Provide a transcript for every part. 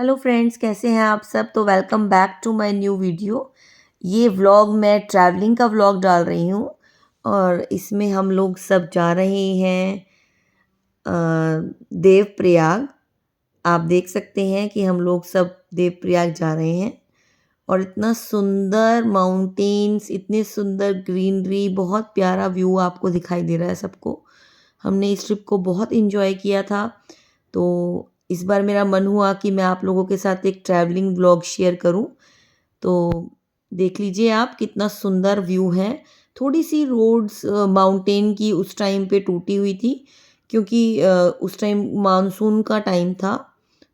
Hello friends, कैसे हैं आप सब। तो welcome back to my new video. ये व्लॉग मैं ट्रैवलिंग का व्लॉग डाल रही हूँ और इसमें हम लोग सब जा रहे हैं देवप्रयाग। आप देख सकते हैं कि हम लोग सब देवप्रयाग जा रहे हैं और इतना सुंदर माउंटेन्स, इतने सुंदर ग्रीनरी, बहुत प्यारा व्यू आपको दिखाई दे रहा है सबको। हमने इस ट्रिप को बहुत इन्जॉय किया था। तो इस बार मेरा मन हुआ कि मैं आप लोगों के साथ एक ट्रैवलिंग व्लॉग शेयर करूं। तो देख लीजिए आप, कितना सुंदर व्यू है। थोड़ी सी रोड्स माउंटेन की उस टाइम पे टूटी हुई थी क्योंकि उस टाइम मानसून का टाइम था।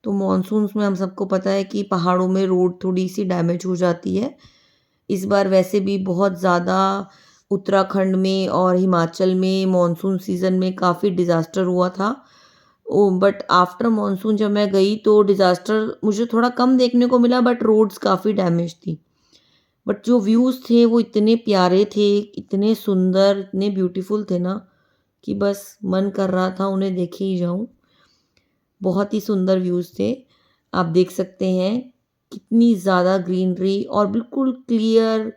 तो मानसून्स में हम सबको पता है कि पहाड़ों में रोड थोड़ी सी डैमेज हो जाती है। इस बार वैसे भी बहुत ज़्यादा उत्तराखंड में और हिमाचल में मानसून सीज़न में काफ़ी डिज़ास्टर हुआ था। ओ बट आफ्टर मानसून जब मैं गई तो डिज़ास्टर मुझे थोड़ा कम देखने को मिला, बट रोड्स काफ़ी डैमेज थी। बट जो व्यूज़ थे वो इतने प्यारे थे, इतने सुंदर, इतने ब्यूटीफुल थे ना कि बस मन कर रहा था उन्हें देखे ही जाऊं। बहुत ही सुंदर व्यूज़ थे। आप देख सकते हैं कितनी ज़्यादा ग्रीनरी और बिल्कुल क्लियर,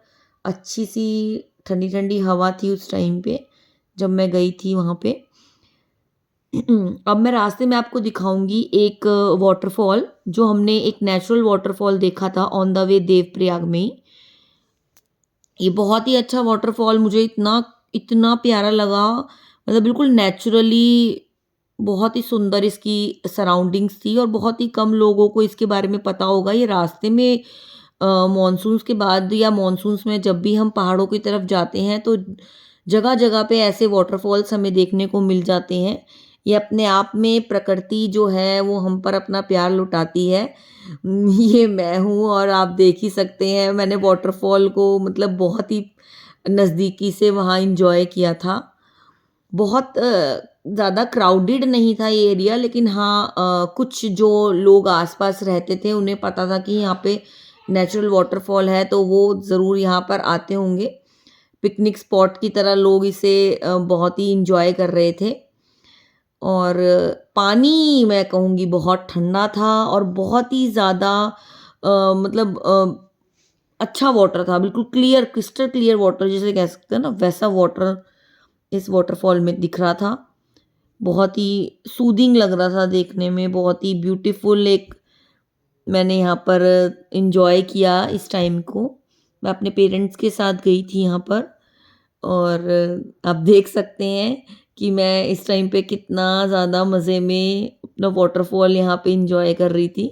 अच्छी सी ठंडी ठंडी हवा थी उस टाइम पे जब मैं गई थी वहाँ पे। अब मैं रास्ते में आपको दिखाऊंगी एक वाटरफॉल, जो हमने एक नेचुरल वाटरफॉल देखा था ऑन द वे देवप्रयाग में ही। ये बहुत ही अच्छा वाटरफॉल, मुझे इतना इतना प्यारा लगा। मतलब बिल्कुल नेचुरली, बहुत ही सुंदर इसकी सराउंडिंग्स थी और बहुत ही कम लोगों को इसके बारे में पता होगा। ये रास्ते में मॉनसून्स के बाद या मॉनसून्स में जब भी हम पहाड़ों की तरफ जाते हैं तो जगह जगह पे ऐसे वाटरफॉल्स हमें देखने को मिल जाते हैं। ये अपने आप में प्रकृति जो है वो हम पर अपना प्यार लुटाती है। ये मैं हूँ और आप देख ही सकते हैं, मैंने वाटरफॉल को मतलब बहुत ही नज़दीकी से वहाँ इंजॉय किया था। बहुत ज़्यादा क्राउडेड नहीं था ये एरिया, लेकिन हाँ कुछ जो लोग आसपास रहते थे उन्हें पता था कि यहाँ पे नेचुरल वाटरफॉल है, तो वो ज़रूर यहाँ पर आते होंगे। पिकनिक स्पॉट की तरह लोग इसे बहुत ही इंजॉय कर रहे थे। और पानी मैं कहूँगी बहुत ठंडा था और बहुत ही ज़्यादा मतलब अच्छा वाटर था, बिल्कुल क्लियर, क्रिस्टल क्लियर वाटर जिसे कह सकते हैं ना, वैसा वाटर इस वाटरफॉल में दिख रहा था। बहुत ही सूदिंग लग रहा था देखने में, बहुत ही ब्यूटीफुल एक मैंने यहाँ पर इंजॉय किया इस टाइम को। मैं अपने पेरेंट्स के साथ गई थी यहाँ पर और आप देख सकते हैं कि मैं इस टाइम पे कितना ज़्यादा मज़े में अपना वाटरफॉल यहाँ पे इंजॉय कर रही थी।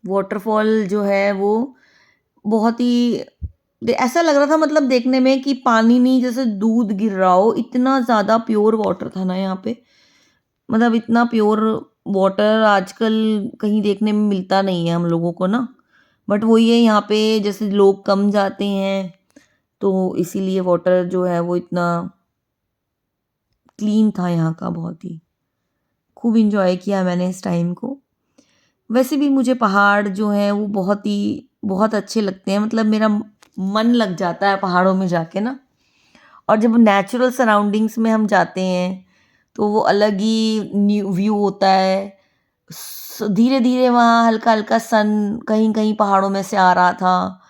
वाटरफॉल जो है वो बहुत ही ऐसा लग रहा था, मतलब देखने में कि पानी नहीं, जैसे दूध गिर रहा हो, इतना ज़्यादा प्योर वाटर था ना यहाँ पे। मतलब इतना प्योर वाटर आजकल कहीं देखने में मिलता नहीं है हम लोगों को ना। बट वही है, यहाँ पे जैसे लोग कम जाते हैं तो इसीलिए वाटर जो है वो इतना क्लीन था यहाँ का। बहुत ही खूब इंजॉय किया मैंने इस टाइम को। वैसे भी मुझे पहाड़ जो है वो बहुत अच्छे लगते हैं। मतलब मेरा मन लग जाता है पहाड़ों में जाके ना। और जब नेचुरल सराउंडिंग्स में हम जाते हैं तो वो अलग ही न्यू व्यू होता है। धीरे धीरे वहाँ हल्का हल्का सन कहीं कहीं पहाड़ों में से आ रहा था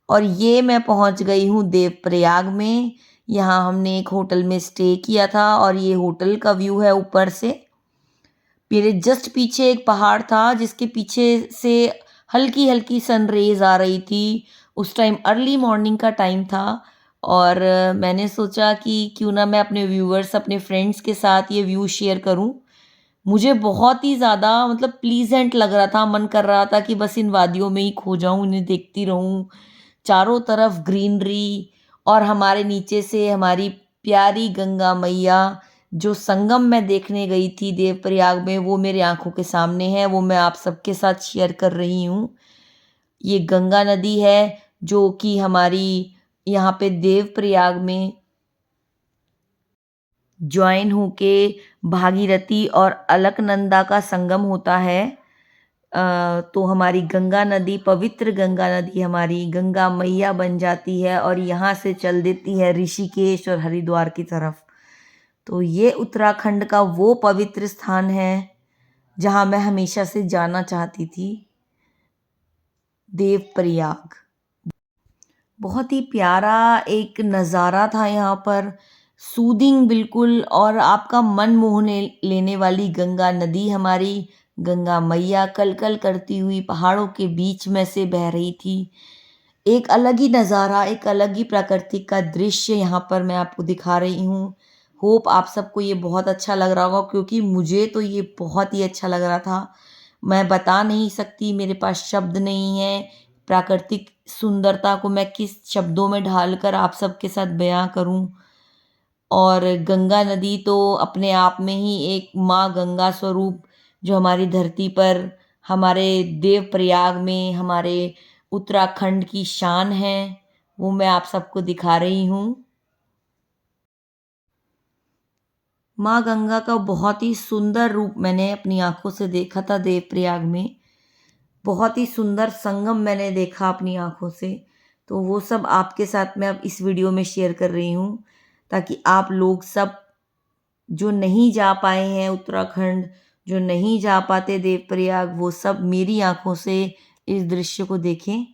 और ये मैं पहुँच गई हूँ देवप्रयाग में। यहाँ हमने एक होटल में स्टे किया था और ये होटल का व्यू है ऊपर से। मेरे जस्ट पीछे एक पहाड़ था जिसके पीछे से हल्की हल्की सन रेज आ रही थी। उस टाइम अर्ली मॉर्निंग का टाइम था और मैंने सोचा कि क्यों ना मैं अपने व्यूअर्स, अपने फ्रेंड्स के साथ ये व्यू शेयर करूं। मुझे बहुत ही ज़्यादा मतलब प्लीजेंट लग रहा था, मन कर रहा था कि बस इन वादियों में ही खो जाऊं, इन्हें देखती रहूं। चारों तरफ ग्रीनरी और हमारे नीचे से हमारी प्यारी गंगा मैया, जो संगम मैं देखने गई थी देवप्रयाग में, वो मेरे आंखों के सामने है। वो मैं आप सबके साथ शेयर कर रही हूँ। ये गंगा नदी है जो कि हमारी यहाँ पे देवप्रयाग में ज्वाइन होके भागीरथी और अलकनंदा का संगम होता है। तो हमारी गंगा नदी, पवित्र गंगा नदी, हमारी गंगा मैया बन जाती है और यहाँ से चल देती है ऋषिकेश और हरिद्वार की तरफ। तो ये उत्तराखंड का वो पवित्र स्थान है जहाँ मैं हमेशा से जाना चाहती थी, देवप्रयाग। बहुत ही प्यारा एक नज़ारा था यहाँ पर, सूदिंग बिल्कुल, और आपका मन मोहने लेने वाली गंगा नदी, हमारी गंगा मैया कल कल करती हुई पहाड़ों के बीच में से बह रही थी। एक अलग ही नज़ारा, एक अलग ही प्राकृतिक का दृश्य यहाँ पर मैं आपको दिखा रही हूँ। होप आप सबको ये बहुत अच्छा लग रहा होगा, क्योंकि मुझे तो ये बहुत ही अच्छा लग रहा था। मैं बता नहीं सकती, मेरे पास शब्द नहीं है। प्राकृतिक सुंदरता को मैं किस शब्दों में ढालकर आप सबके साथ बयां करूं। और गंगा नदी तो अपने आप में ही एक माँ गंगा स्वरूप, जो हमारी धरती पर, हमारे देवप्रयाग में, हमारे उत्तराखंड की शान है, वो मैं आप सबको दिखा रही हूँ। माँ गंगा का बहुत ही सुंदर रूप मैंने अपनी आंखों से देखा था देवप्रयाग में। बहुत ही सुंदर संगम मैंने देखा अपनी आंखों से। तो वो सब आपके साथ मैं अब इस वीडियो में शेयर कर रही हूँ, ताकि आप लोग सब जो नहीं जा पाए हैं उत्तराखंड, जो नहीं जा पाते देवप्रयाग, वो सब मेरी आंखों से इस दृश्य को देखें।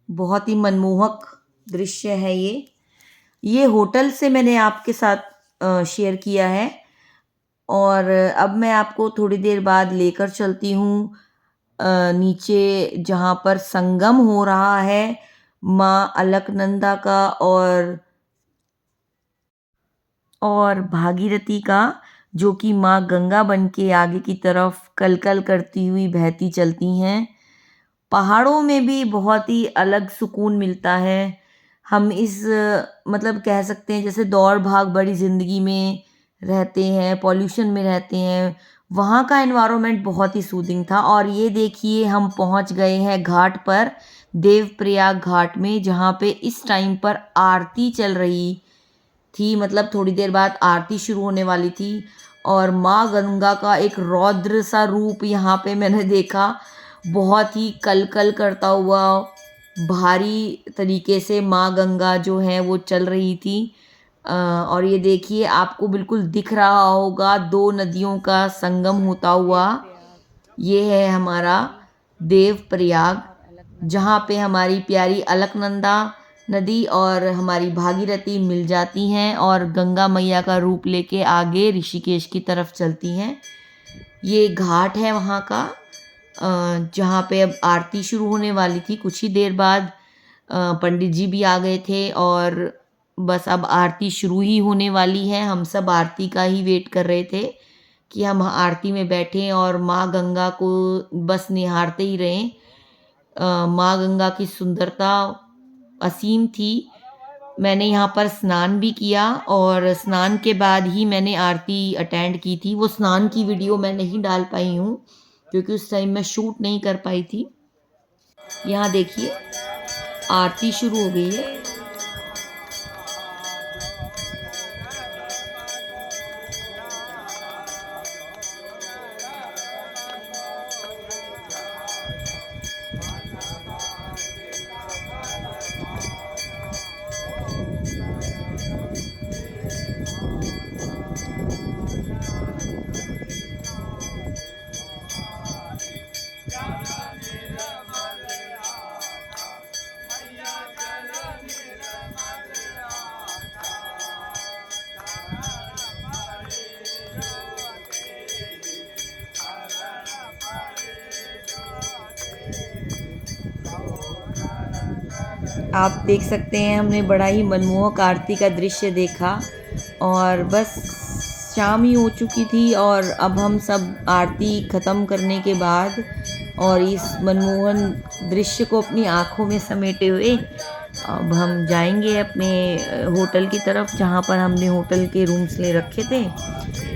बहुत ही मनमोहक दृश्य है ये होटल से मैंने आपके साथ शेयर किया है। और अब मैं आपको थोड़ी देर बाद लेकर चलती हूँ नीचे, जहाँ पर संगम हो रहा है माँ अलकनंदा का और भागीरथी का, जो कि माँ गंगा बन के आगे की तरफ कलकल करती हुई बहती चलती हैं। पहाड़ों में भी बहुत ही अलग सुकून मिलता है। हम इस मतलब कह सकते हैं जैसे दौड़ भाग बड़ी ज़िंदगी में रहते हैं, पॉल्यूशन में रहते हैं, वहाँ का एनवायरनमेंट बहुत ही सूदिंग था। और ये देखिए हम पहुँच गए हैं घाट पर, देवप्रयाग घाट में, जहाँ पे इस टाइम पर आरती चल रही थी। मतलब थोड़ी देर बाद आरती शुरू होने वाली थी, और माँ गंगा का एक रौद्र सा रूप यहाँ पे मैंने देखा, बहुत ही कल कल करता हुआ भारी तरीके से माँ गंगा जो है वो चल रही थी। और ये देखिए आपको बिल्कुल दिख रहा होगा दो नदियों का संगम होता हुआ। ये है हमारा देवप्रयाग, जहाँ पे हमारी प्यारी अलकनंदा नदी और हमारी भागीरथी मिल जाती हैं और गंगा मैया का रूप लेके आगे ऋषिकेश की तरफ चलती हैं। ये घाट है वहाँ का, जहाँ पे अब आरती शुरू होने वाली थी। कुछ ही देर बाद पंडित जी भी आ गए थे और बस अब आरती शुरू ही होने वाली है। हम सब आरती का ही वेट कर रहे थे कि हम आरती में बैठें और माँ गंगा को बस निहारते ही रहें। माँ गंगा की सुंदरता असीम थी। मैंने यहाँ पर स्नान भी किया और स्नान के बाद ही मैंने आरती अटेंड की थी। वो स्नान की वीडियो मैं नहीं डाल पाई हूँ, क्योंकि उस टाइम मैं शूट नहीं कर पाई थी। यहाँ देखिए आरती शुरू हो गई है। आप देख सकते हैं हमने बड़ा ही मनमोहक आरती का दृश्य देखा, और बस शाम ही हो चुकी थी। और अब हम सब आरती ख़त्म करने के बाद और इस मनमोहन दृश्य को अपनी आँखों में समेटे हुए अब हम जाएंगे अपने होटल की तरफ, जहाँ पर हमने होटल के रूम्स ले रखे थे।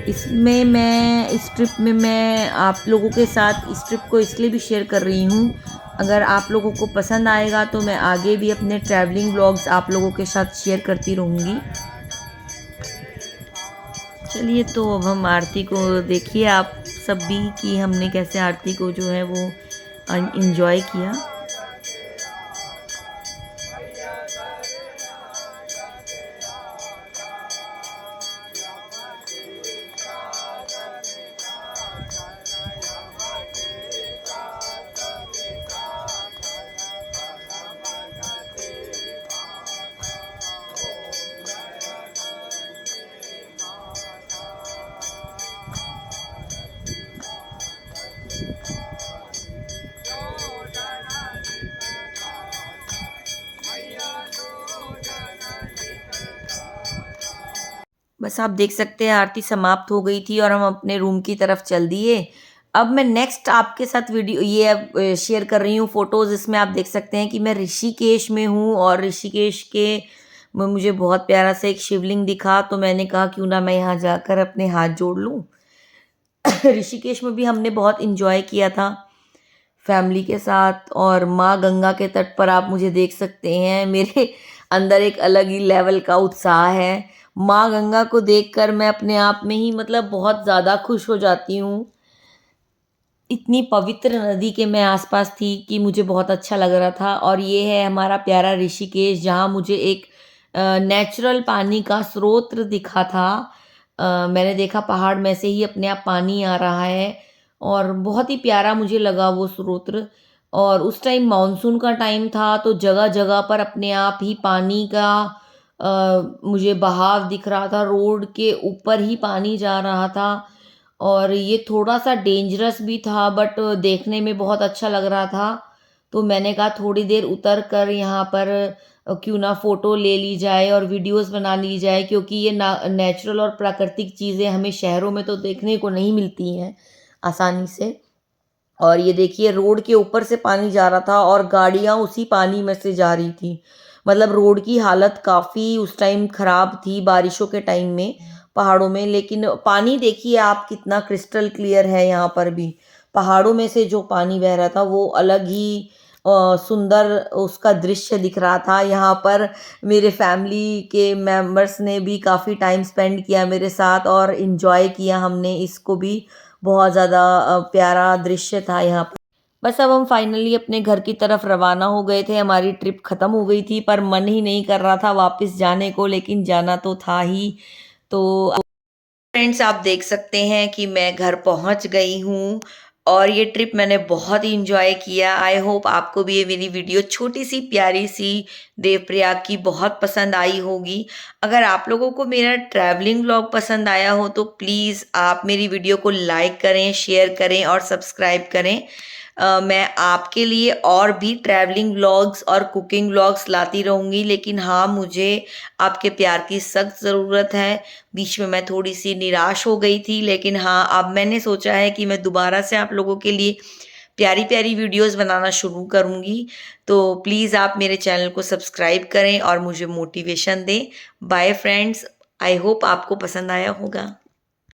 इस ट्रिप में मैं आप लोगों के साथ इस ट्रिप को इसलिए भी शेयर कर रही हूँ, अगर आप लोगों को पसंद आएगा तो मैं आगे भी अपने ट्रैवलिंग व्लॉग्स आप लोगों के साथ शेयर करती रहूँगी। चलिए, तो अब हम आरती को देखिए आप सब भी कि हमने कैसे आरती को जो है वो एंजॉय किया। बस आप देख सकते हैं आरती समाप्त हो गई थी और हम अपने रूम की तरफ चल दिए। अब मैं नेक्स्ट आपके साथ वीडियो ये अब शेयर कर रही हूँ फ़ोटोज़। इसमें आप देख सकते हैं कि मैं ऋषिकेश में हूँ और ऋषिकेश के में मुझे बहुत प्यारा सा एक शिवलिंग दिखा, तो मैंने कहा क्यों ना मैं यहाँ जाकर अपने हाथ जोड़ लूँ। ऋषिकेश में भी हमने बहुत एंजॉय किया था फैमिली के साथ, और माँ गंगा के तट पर आप मुझे देख सकते हैं, मेरे अंदर एक अलग ही लेवल का उत्साह है। माँ गंगा को देखकर मैं अपने आप में ही मतलब बहुत ज़्यादा खुश हो जाती हूँ। इतनी पवित्र नदी के मैं आसपास थी कि मुझे बहुत अच्छा लग रहा था। और ये है हमारा प्यारा ऋषिकेश, जहाँ मुझे एक नेचुरल पानी का स्रोत दिखा था। मैंने देखा पहाड़ में से ही अपने आप पानी आ रहा है और बहुत ही प्यारा मुझे लगा वो स्रोत। और उस टाइम मानसून का टाइम था, तो जगह जगह पर अपने आप ही पानी का मुझे बहाव दिख रहा था, रोड के ऊपर ही पानी जा रहा था। और ये थोड़ा-सा डेंजरस भी था, बट देखने में बहुत अच्छा लग रहा था। तो मैंने कहा थोड़ी देर उतर कर यहाँ पर क्यों ना फ़ोटो ले ली जाए और वीडियोज़ बना ली जाए, क्योंकि ये ना नेचुरल और प्राकृतिक चीज़ें हमें शहरों में तो देखने को नहीं मिलती हैं आसानी से। और ये देखिए रोड के ऊपर से पानी जा रहा था और गाड़ियाँ उसी पानी में से जा रही थी। मतलब रोड की हालत काफ़ी उस टाइम ख़राब थी बारिशों के टाइम में पहाड़ों में, लेकिन पानी देखिए आप कितना क्रिस्टल क्लियर है यहाँ पर भी। पहाड़ों में से जो पानी बह रहा था वो अलग ही सुंदर उसका दृश्य दिख रहा था। यहाँ पर मेरे फैमिली के मेंबर्स ने भी काफ़ी टाइम स्पेंड किया मेरे साथ और एन्जॉय किया हमने इसको भी। बहुत ज़्यादा प्यारा दृश्य था यहाँ पर। बस अब हम फाइनली अपने घर की तरफ रवाना हो गए थे। हमारी ट्रिप ख़त्म हो गई थी, पर मन ही नहीं कर रहा था वापस जाने को, लेकिन जाना तो था ही। तो फ्रेंड्स आप देख सकते हैं कि मैं घर पहुंच गई हूँ और ये ट्रिप मैंने बहुत ही इंजॉय किया। आई होप आपको भी ये मेरी वीडियो छोटी सी प्यारी सी देवप्रयाग की बहुत पसंद आई होगी। अगर आप लोगों को मेरा ट्रैवलिंग व्लॉग पसंद आया हो तो प्लीज़ आप मेरी वीडियो को लाइक करें, शेयर करें और सब्सक्राइब करें। मैं आपके लिए और भी ट्रैवलिंग व्लॉग्स और कुकिंग व्लॉग्स लाती रहूँगी, लेकिन हाँ मुझे आपके प्यार की सख्त ज़रूरत है। बीच में मैं थोड़ी-सी निराश हो गई थी, लेकिन हाँ, अब मैंने सोचा है कि मैं दोबारा से आप लोगों के लिए प्यारी-प्यारी वीडियोज़ बनाना शुरू करूँगी। तो प्लीज़ आप मेरे चैनल को सब्सक्राइब करें और मुझे मोटिवेशन दें। बाय फ्रेंड्स, आई होप आपको पसंद आया होगा।